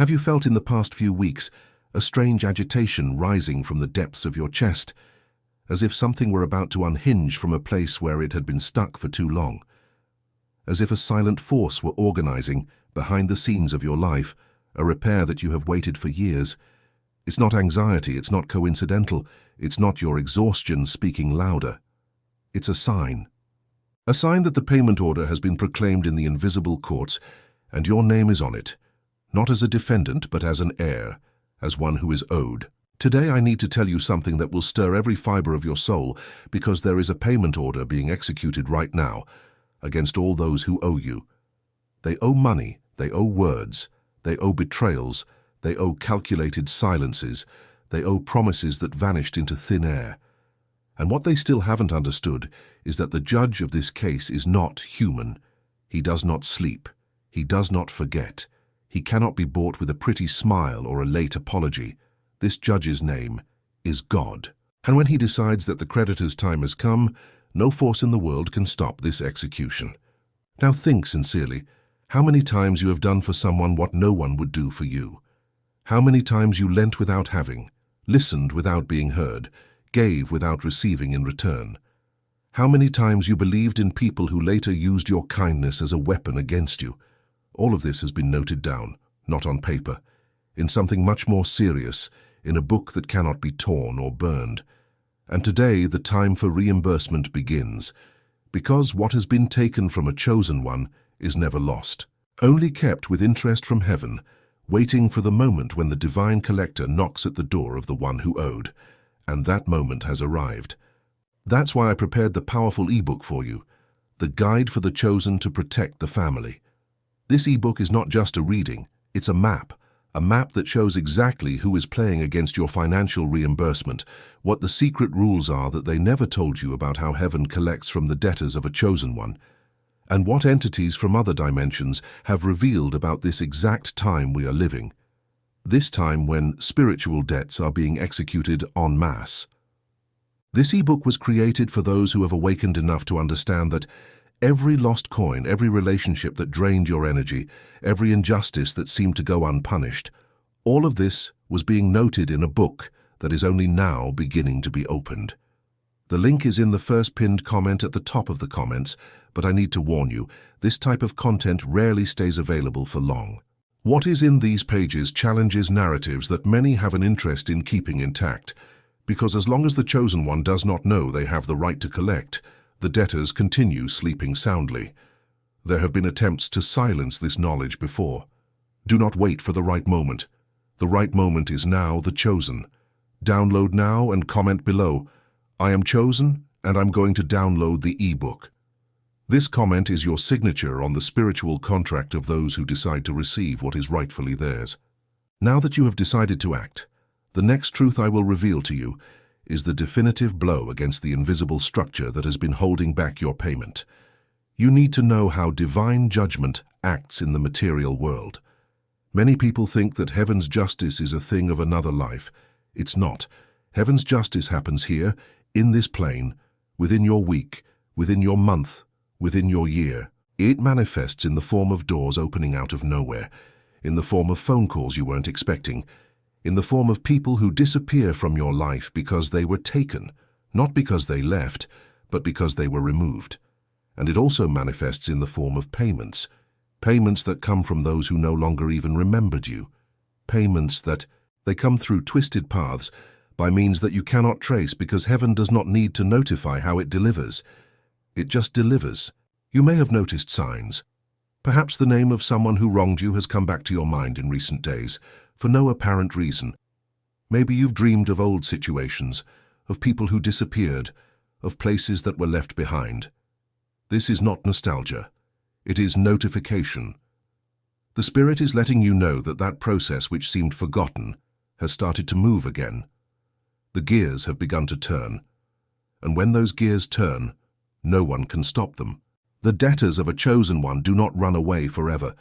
Have you felt in the past few weeks a strange agitation rising from the depths of your chest, as if something were about to unhinge from a place where it had been stuck for too long? As if a silent force were organizing behind the scenes of your life, a repair that you have waited for years. It's not anxiety, it's not coincidental, it's not your exhaustion speaking louder. It's a sign. A sign that the payment order has been proclaimed in the invisible courts, and your name is on it, not as a defendant but as an heir, as one who is owed. Today I need to tell you something that will stir every fiber of your soul, because there is a payment order being executed right now against all those who owe you. They owe money, they owe words, they owe betrayals, they owe calculated silences, they owe promises that vanished into thin air. And what they still haven't understood is that the judge of this case is not human. He does not sleep. He does not forget. He cannot be bought with a pretty smile or a late apology. This judge's name is God. And when he decides that the creditor's time has come, no force in the world can stop this execution. Now think sincerely, how many times you have done for someone what no one would do for you? How many times you lent without having, listened without being heard, gave without receiving in return? How many times you believed in people who later used your kindness as a weapon against you? All of this has been noted down, not on paper, in something much more serious, in a book that cannot be torn or burned. And today the time for reimbursement begins, because what has been taken from a chosen one is never lost, only kept with interest from heaven, waiting for the moment when the divine collector knocks at the door of the one who owed. And that moment has arrived. That's why I prepared the powerful ebook for you, The Guide for the Chosen to Protect the Family. This ebook is not just a reading, it's a map that shows exactly who is playing against your financial reimbursement, what the secret rules are that they never told you about how heaven collects from the debtors of a chosen one, and what entities from other dimensions have revealed about this exact time we are living. This time when spiritual debts are being executed en masse. This ebook was created for those who have awakened enough to understand that every lost coin, every relationship that drained your energy, every injustice that seemed to go unpunished, all of this was being noted in a book that is only now beginning to be opened. The link is in the first pinned comment at the top of the comments, but I need to warn you, this type of content rarely stays available for long. What is in these pages challenges narratives that many have an interest in keeping intact, because as long as the chosen one does not know they have the right to collect, the debtors continue sleeping soundly. There have been attempts to silence this knowledge before. Do not wait for the right moment. The right moment is now, the chosen. Download now and comment below, I am chosen and I'm going to download the ebook. This comment is your signature on the spiritual contract of those who decide to receive what is rightfully theirs. Now that you have decided to act, the next truth I will reveal to you is the definitive blow against the invisible structure that has been holding back your payment. You need to know how divine judgment acts in the material world. Many people think that heaven's justice is a thing of another life. It's not. Heaven's justice happens here, in this plane, within your week, within your month, within your year. It manifests in the form of doors opening out of nowhere, in the form of phone calls you weren't expecting, in the form of people who disappear from your life because they were taken, not because they left, but because they were removed. And it also manifests in the form of payments that come from those who no longer even remembered you, payments that they come through twisted paths by means that you cannot trace because heaven does not need to notify how it delivers. It just delivers. You may have noticed signs. Perhaps the name of someone who wronged you has come back to your mind in recent days, for no apparent reason. Maybe you've dreamed of old situations, of people who disappeared, of places that were left behind. This is not nostalgia. It is notification. The Spirit is letting you know that that process which seemed forgotten has started to move again. The gears have begun to turn, and when those gears turn, no one can stop them. The debtors of a chosen one do not run away forever.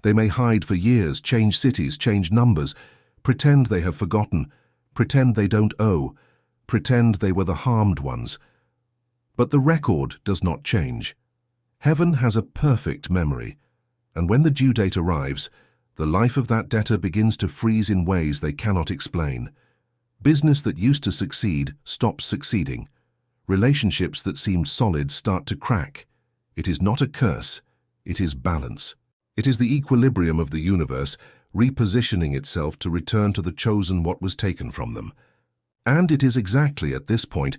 They may hide for years, change cities, change numbers, pretend they have forgotten, pretend they don't owe, pretend they were the harmed ones. But the record does not change. Heaven has a perfect memory, and when the due date arrives, The life of that debtor begins to freeze in ways they cannot explain. Business that used to succeed stops succeeding. Relationships that seemed solid start to crack. It is not a curse, it is balance. It is the equilibrium of the universe repositioning itself to return to the chosen what was taken from them. And it is exactly at this point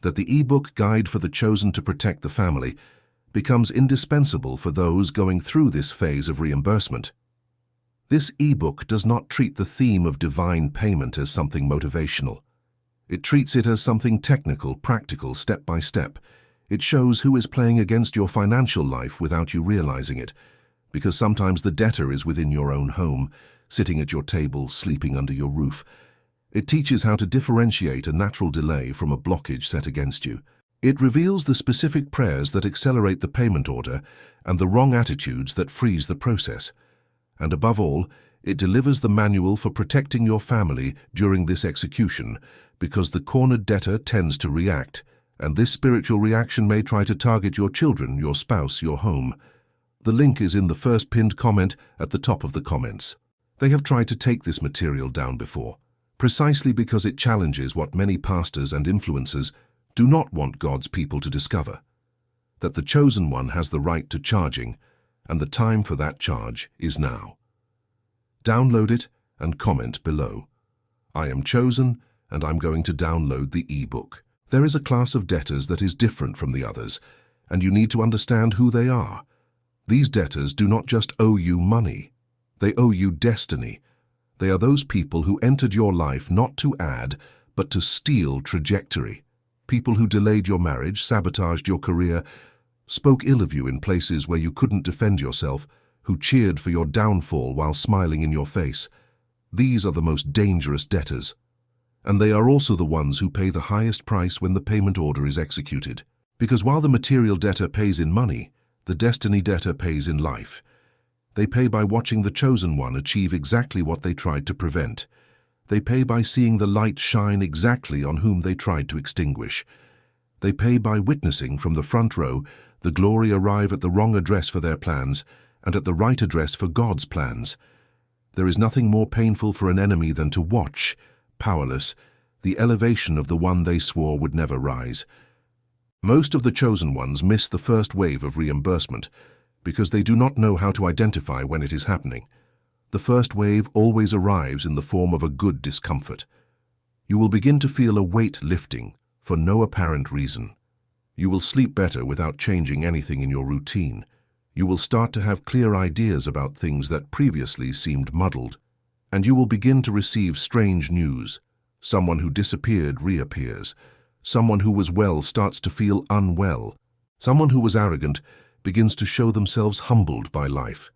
that the e-book Guide for the Chosen to Protect the Family becomes indispensable for those going through this phase of reimbursement. This e-book does not treat the theme of divine payment as something motivational. It treats it as something technical, practical, step by step. It shows who is playing against your financial life without you realizing it, because sometimes the debtor is within your own home, sitting at your table, sleeping under your roof. It teaches how to differentiate a natural delay from a blockage set against you. It reveals the specific prayers that accelerate the payment order and the wrong attitudes that freeze the process. And above all, it delivers the manual for protecting your family during this execution, because the cornered debtor tends to react, and this spiritual reaction may try to target your children, your spouse, your home. The link is in the first pinned comment at the top of the comments. They have tried to take this material down before, precisely because it challenges what many pastors and influencers do not want God's people to discover, that the chosen one has the right to charging, and the time for that charge is now. Download it and comment below. I am chosen, and I'm going to download the e-book. There is a class of debtors that is different from the others, and you need to understand who they are. These debtors do not just owe you money. They owe you destiny. They are those people who entered your life not to add, but to steal trajectory. People who delayed your marriage, sabotaged your career, spoke ill of you in places where you couldn't defend yourself, who cheered for your downfall while smiling in your face. These are the most dangerous debtors. And they are also the ones who pay the highest price when the payment order is executed. Because while the material debtor pays in money, the destiny debtor pays in life. They pay by watching the chosen one achieve exactly what they tried to prevent. They pay by seeing the light shine exactly on whom they tried to extinguish. They pay by witnessing from the front row the glory arrive at the wrong address for their plans and at the right address for God's plans. There is nothing more painful for an enemy than to watch, powerless, the elevation of the one they swore would never rise. Most of the chosen ones miss the first wave of reimbursement because they do not know how to identify when it is happening. The first wave always arrives in the form of a good discomfort. You will begin to feel a weight lifting for no apparent reason. You will sleep better without changing anything in your routine. You will start to have clear ideas about things that previously seemed muddled. And you will begin to receive strange news. Someone who disappeared reappears. Someone who was well starts to feel unwell. Someone who was arrogant begins to show themselves humbled by life.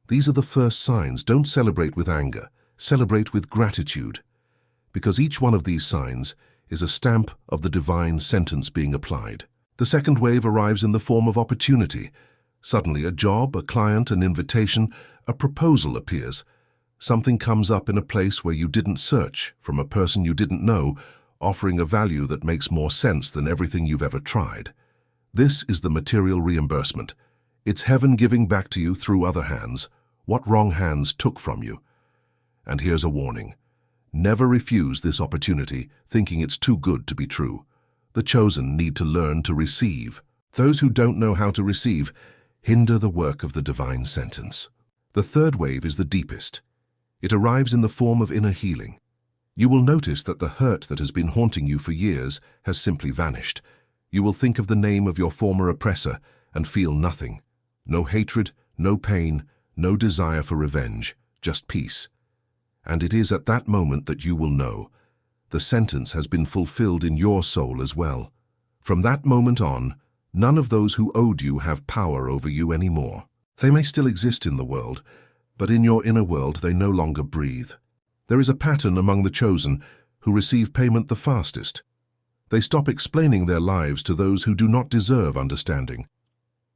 These are the first signs. Don't celebrate with anger. Celebrate with gratitude. Because each one of these signs is a stamp of the divine sentence being applied. The second wave arrives in the form of opportunity. Suddenly a job, a client, an invitation, a proposal appears. Something comes up in a place where you didn't search, from a person you didn't know, offering a value that makes more sense than everything you've ever tried. This is the material reimbursement. It's heaven giving back to you through other hands what wrong hands took from you. And here's a warning. Never refuse this opportunity thinking it's too good to be true. The chosen need to learn to receive. Those who don't know how to receive hinder the work of the divine sentence. The third wave is the deepest. It arrives in the form of inner healing. You will notice that the hurt that has been haunting you for years has simply vanished. You will think of the name of your former oppressor and feel nothing. No hatred, no pain, no desire for revenge, just peace. And it is at that moment that you will know the sentence has been fulfilled in your soul as well. From that moment on, none of those who owed you have power over you anymore. They may still exist in the world, but in your inner world they no longer breathe. There is a pattern among the chosen who receive payment the fastest. They stop explaining their lives to those who do not deserve understanding.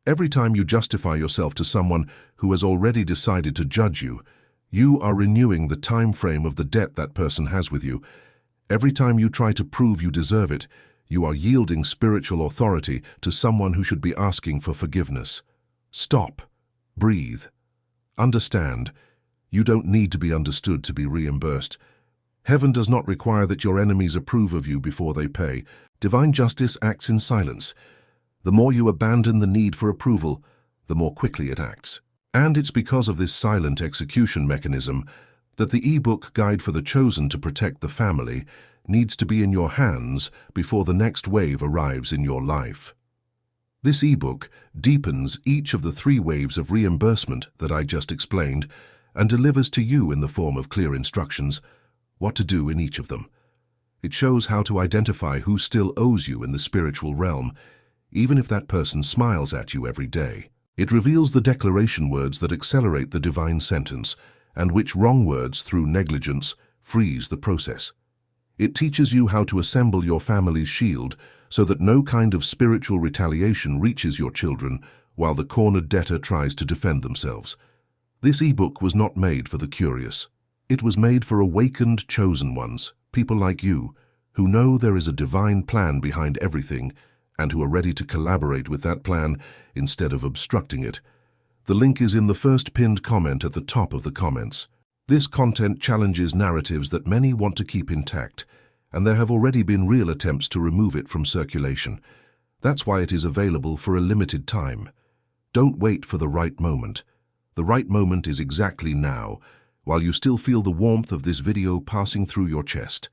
Every time you justify yourself to someone who has already decided to judge you, you are renewing the time frame of the debt that person has with you. Every time you try to prove you deserve it, you are yielding spiritual authority to someone who should be asking for forgiveness. Stop. Breathe. Understand. You don't need to be understood to be reimbursed. Heaven does not require that your enemies approve of you before they pay. Divine justice acts in silence. The more you abandon the need for approval, the more quickly it acts. And it's because of this silent execution mechanism that the ebook Guide for the Chosen to Protect the Family needs to be in your hands before the next wave arrives in your life. This ebook deepens each of the 3 waves of reimbursement that I just explained and delivers to you in the form of clear instructions what to do in each of them. It shows how to identify who still owes you in the spiritual realm, even if that person smiles at you every day. It reveals the declaration words that accelerate the divine sentence and which wrong words through negligence freeze the process. It teaches you how to assemble your family's shield so that no kind of spiritual retaliation reaches your children while the cornered debtor tries to defend themselves. This ebook was not made for the curious. It was made for awakened chosen ones, people like you, who know there is a divine plan behind everything and who are ready to collaborate with that plan instead of obstructing it. The link is in the first pinned comment at the top of the comments. This content challenges narratives that many want to keep intact, and there have already been real attempts to remove it from circulation. That's why it is available for a limited time. Don't wait for the right moment. The right moment is exactly now, while you still feel the warmth of this video passing through your chest.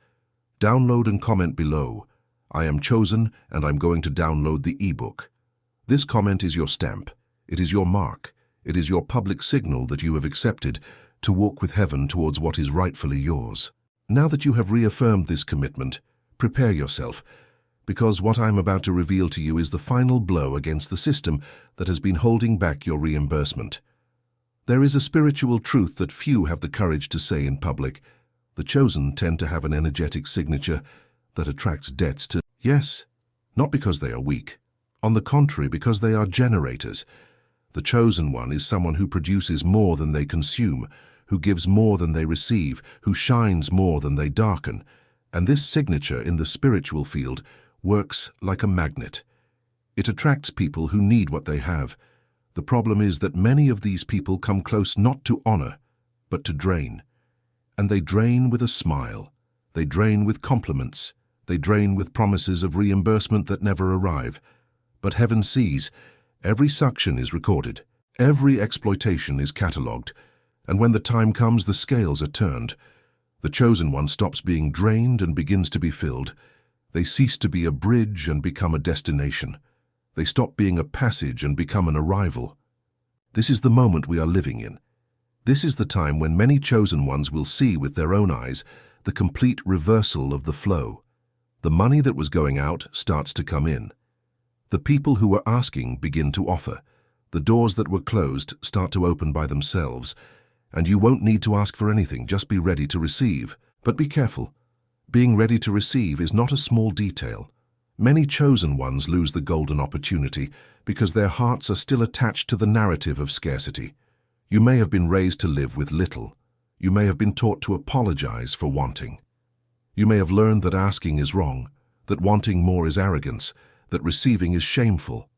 Download and comment below. I am chosen and I'm going to download the ebook. This comment is your stamp. It is your mark. It is your public signal that you have accepted to walk with heaven towards what is rightfully yours. Now that you have reaffirmed this commitment, prepare yourself, because what I'm about to reveal to you is the final blow against the system that has been holding back your reimbursement. There is a spiritual truth that few have the courage to say in public. The chosen tend to have an energetic signature that attracts debts to... Yes, not because they are weak. On the contrary, because they are generators. The chosen one is someone who produces more than they consume, who gives more than they receive, who shines more than they darken. And this signature in the spiritual field works like a magnet. It attracts people who need what they have. The problem is that many of these people come close not to honor, but to drain. And they drain with a smile. They drain with compliments. They drain with promises of reimbursement that never arrive. But heaven sees. Every suction is recorded. Every exploitation is catalogued. And when the time comes, the scales are turned. The chosen one stops being drained and begins to be filled. They cease to be a bridge and become a destination. They stop being a passage and become an arrival. This is the moment we are living in. This is the time when many chosen ones will see with their own eyes the complete reversal of the flow. The money that was going out starts to come in. The people who were asking begin to offer. The doors that were closed start to open by themselves. And you won't need to ask for anything, just be ready to receive. But be careful. Being ready to receive is not a small detail. Many chosen ones lose the golden opportunity because their hearts are still attached to the narrative of scarcity. You may have been raised to live with little. You may have been taught to apologize for wanting. You may have learned that asking is wrong, that wanting more is arrogance, that receiving is shameful.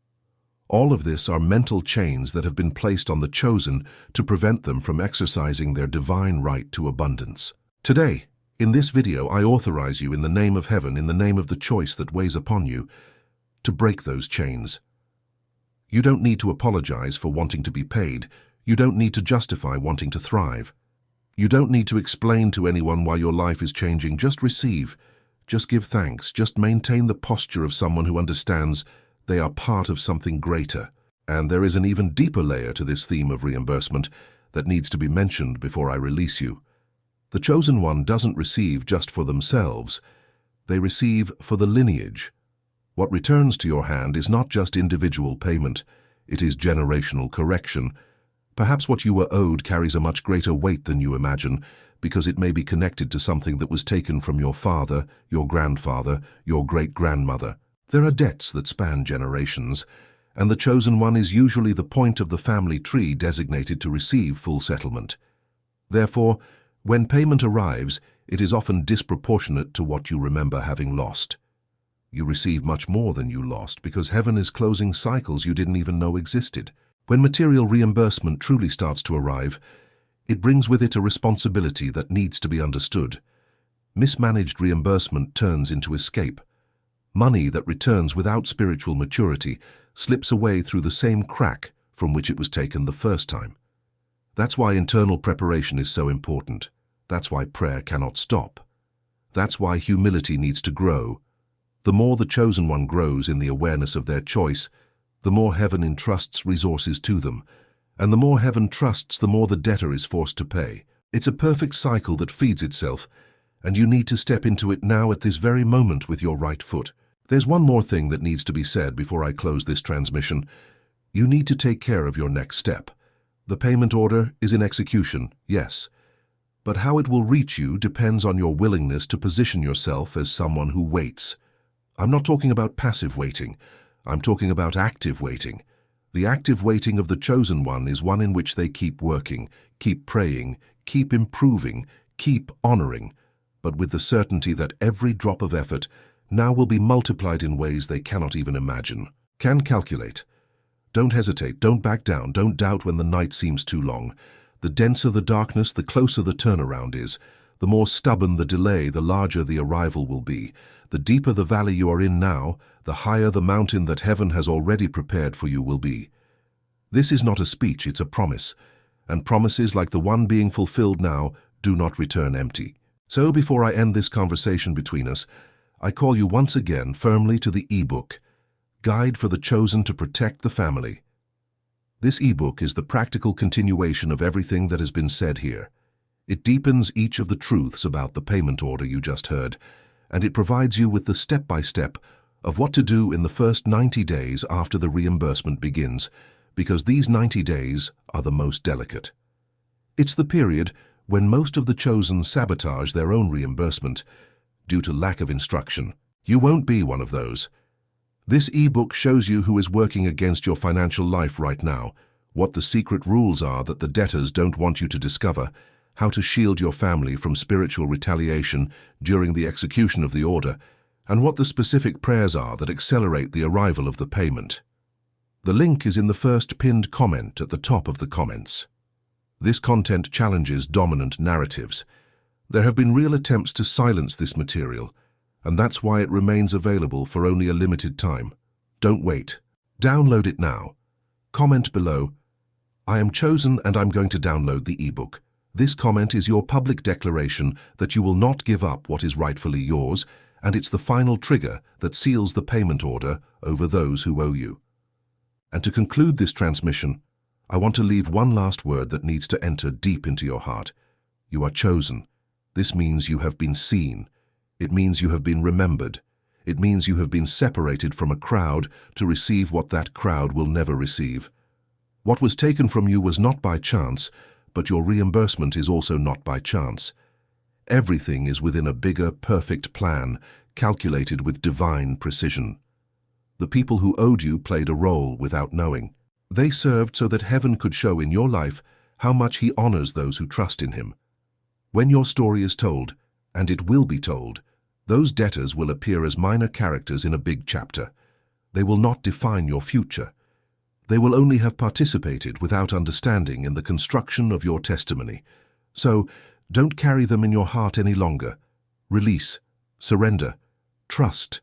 All of this are mental chains that have been placed on the chosen to prevent them from exercising their divine right to abundance. Today, in this video, I authorize you in the name of heaven, in the name of the choice that weighs upon you, to break those chains. You don't need to apologize for wanting to be paid. You don't need to justify wanting to thrive. You don't need to explain to anyone why your life is changing. Just receive. Just give thanks. Just maintain the posture of someone who understands they are part of something greater. And there is an even deeper layer to this theme of reimbursement that needs to be mentioned before I release you. The chosen one doesn't receive just for themselves. They receive for the lineage. What returns to your hand is not just individual payment. It is generational correction. Perhaps what you were owed carries a much greater weight than you imagine, because it may be connected to something that was taken from your father, your grandfather, your great-grandmother. There are debts that span generations, and the chosen one is usually the point of the family tree designated to receive full settlement. Therefore, when payment arrives, it is often disproportionate to what you remember having lost. You receive much more than you lost because heaven is closing cycles you didn't even know existed. When material reimbursement truly starts to arrive, It brings with it a responsibility that needs to be understood. Mismanaged reimbursement turns into escape. Money that returns without spiritual maturity slips away through the same crack from which it was taken the first time. That's why internal preparation is so important. That's why prayer cannot stop. That's why humility needs to grow. The more the chosen one grows in the awareness of their choice, the more heaven entrusts resources to them, and the more heaven trusts, the more the debtor is forced to pay. It's a perfect cycle that feeds itself, and you need to step into it now at this very moment with your right foot. There's one more thing that needs to be said before I close this transmission. You need to take care of your next step. The payment order is in execution, yes, but how it will reach you depends on your willingness to position yourself as someone who waits. I'm not talking about passive waiting. I'm talking about active waiting. The active waiting of the chosen one is one in which they keep working, keep praying, keep improving, keep honoring, but with the certainty that every drop of effort now will be multiplied in ways they cannot even imagine. Can calculate. Don't hesitate, don't back down, don't doubt when the night seems too long. The denser the darkness, the closer the turnaround is. The more stubborn the delay, the larger the arrival will be. The deeper the valley you are in now, the higher the mountain that heaven has already prepared for you will be. This is not a speech, it's a promise. And promises like the one being fulfilled now do not return empty. So before I end this conversation between us, I call you once again firmly to the ebook, Guide for the Chosen to Protect the Family. This ebook is the practical continuation of everything that has been said here. It deepens each of the truths about the payment order you just heard, and it provides you with the step-by-step of what to do in the first 90 days after the reimbursement begins, because these 90 days are the most delicate. It's the period when most of the chosen sabotage their own reimbursement due to lack of instruction. You won't be one of those. This ebook shows you who is working against your financial life right now, what the secret rules are that the debtors don't want you to discover, how to shield your family from spiritual retaliation during the execution of the order, and what the specific prayers are that accelerate the arrival of the payment. The link is in the first pinned comment at the top of the comments. This content challenges dominant narratives. There have been real attempts to silence this material, and that's why it remains available for only a limited time. Don't wait. Download it now. Comment below, I am chosen and I'm going to download the ebook. This comment is your public declaration that you will not give up what is rightfully yours, and it's the final trigger that seals the payment order over those who owe you. And to conclude this transmission, I want to leave one last word that needs to enter deep into your heart. You are chosen. This means you have been seen. It means you have been remembered. It means you have been separated from a crowd to receive what that crowd will never receive. What was taken from you was not by chance, but your reimbursement is also not by chance. Everything is within a bigger, perfect plan, calculated with divine precision. The people who owed you played a role without knowing. They served so that heaven could show in your life how much he honors those who trust in him. When your story is told, and it will be told, those debtors will appear as minor characters in a big chapter. They will not define your future. They will only have participated without understanding in the construction of your testimony. So, don't carry them in your heart any longer. Release, surrender, trust.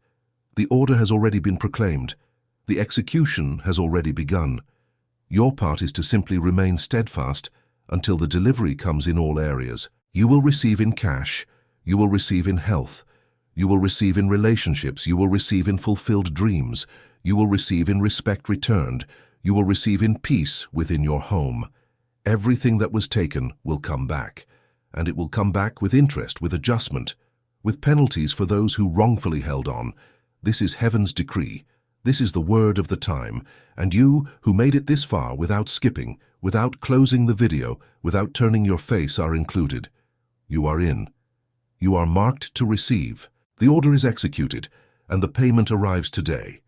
The order has already been proclaimed. The execution has already begun. Your part is to simply remain steadfast until the delivery comes in all areas. You will receive in cash. You will receive in health. You will receive in relationships. You will receive in fulfilled dreams. You will receive in respect returned. You will receive in peace within your home. Everything that was taken will come back, and it will come back with interest, with adjustment, with penalties for those who wrongfully held on. This is heaven's decree. This is the word of the time, and you who made it this far without skipping, without closing the video, without turning your face are included. You are in. You are marked to receive. The order is executed, and the payment arrives today.